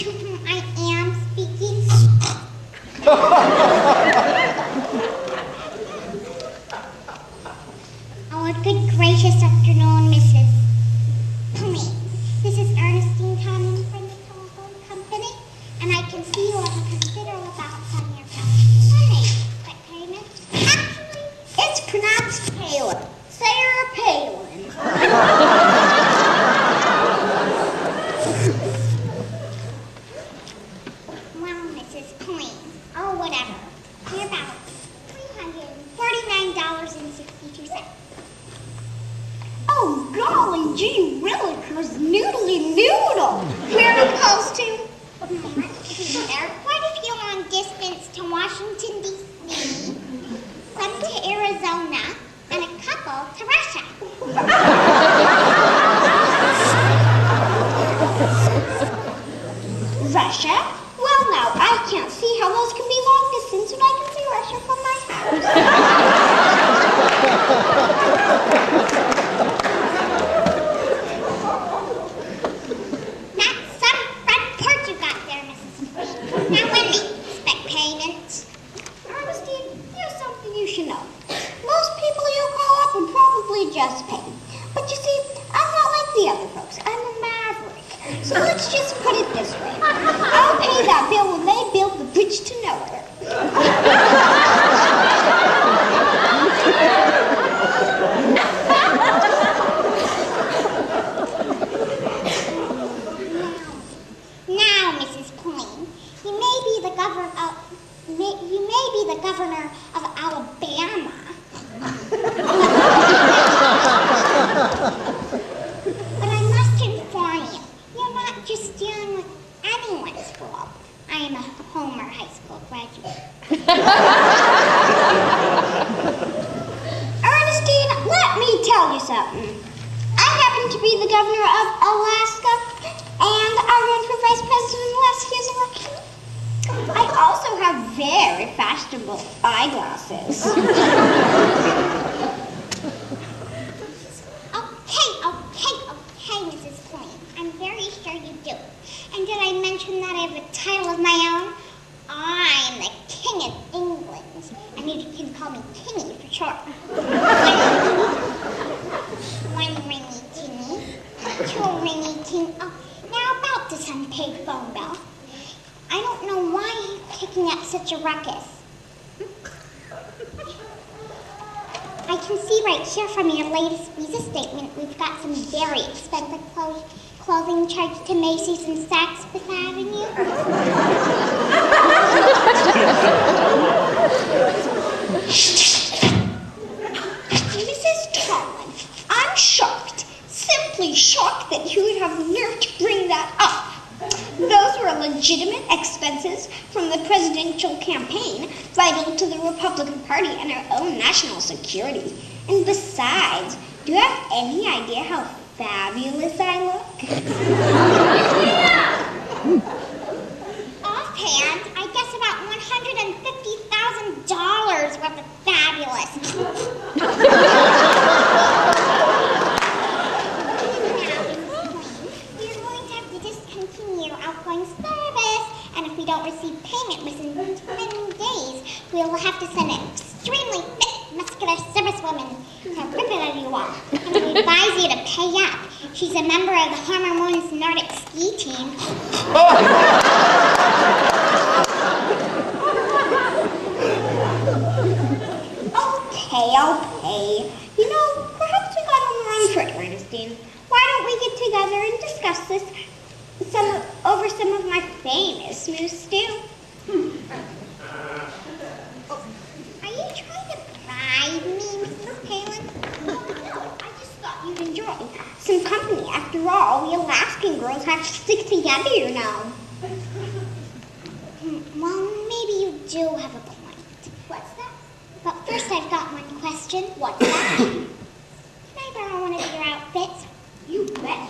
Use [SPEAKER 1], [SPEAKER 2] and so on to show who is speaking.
[SPEAKER 1] to whom I am speaking? Oh, a good gracious afternoon, Mrs. Palin. This is Ernestine Tomlin from the telephone company, and I can see you have a considerable balance on your account. Money, but payment? Actually, it's pronounced Palin. Sarah Palin. Well, Mrs. Palin, oh, whatever. You're about $349.62. Oh, golly gee, really, cause noodly noodle. Where it goes to? Quite a few long distance to Washington, D.C., some to Arizona, and a couple to Russia. Russia? Well, no, I can't see how those can be long distance when I can see Russia from my house. That's some front porch you got there, Mrs. Queen. Now, when do you expect payment? Ernestine, here's something you should know. Most people you call up would probably just pay. But you see, I'm not like the other folks. I'm a maverick. So let's just put it this way. I'll pay that bill when they build the bridge to nowhere. Now, Mrs. Palin, you may be the governor of Alabama. But I must inform you, you're not just dealing with anyone's fault. I am a Homer High School graduate. Ernestine, let me tell you something. I happen to be the governor of Alaska, and I ran for vice president in last year's election. I also have very fashionable eyeglasses. Okay, Mrs. Palin. I'm very sure you do. And did I mention that I have a title of my own? I'm the King of England. And you can call me Kingy for short. One Ringy-Dingies, two Ringy-Dingies. Oh, now about this unpaid phone bill. I don't know why you're kicking up such a ruckus. I can see right here from your latest visa statement we've got some very expensive clothing charged to Macy's and Saks Fifth Avenue. Mrs. Tomlin, I'm shocked, simply shocked that you would have the nerve to bring that up. Those were legitimate expenses from the presidential campaign, vital to the Republican Party and our own national security. And besides, do you have any idea how fabulous I look? Offhand, I guess about $150,000 worth of fabulous. Outgoing service, and if we don't receive payment within 10 days, we will have to send an extremely fit, muscular servicewoman to rip it out of you all. And we advise you to pay up. She's a member of the Harmer Moon's Nordic ski team. Okay. You know, perhaps we got on the wrong foot, Ernestine. Why don't we get together and discuss this over some of my famous new stew? Are you trying to bribe me, Mrs. Palin? No, I just thought you'd enjoy some company. After all, we Alaskan girls have to stick together, you know. Well, maybe you do have a point. What's that? But first I've got one question. What's that? Can I borrow one of your outfits? You bet.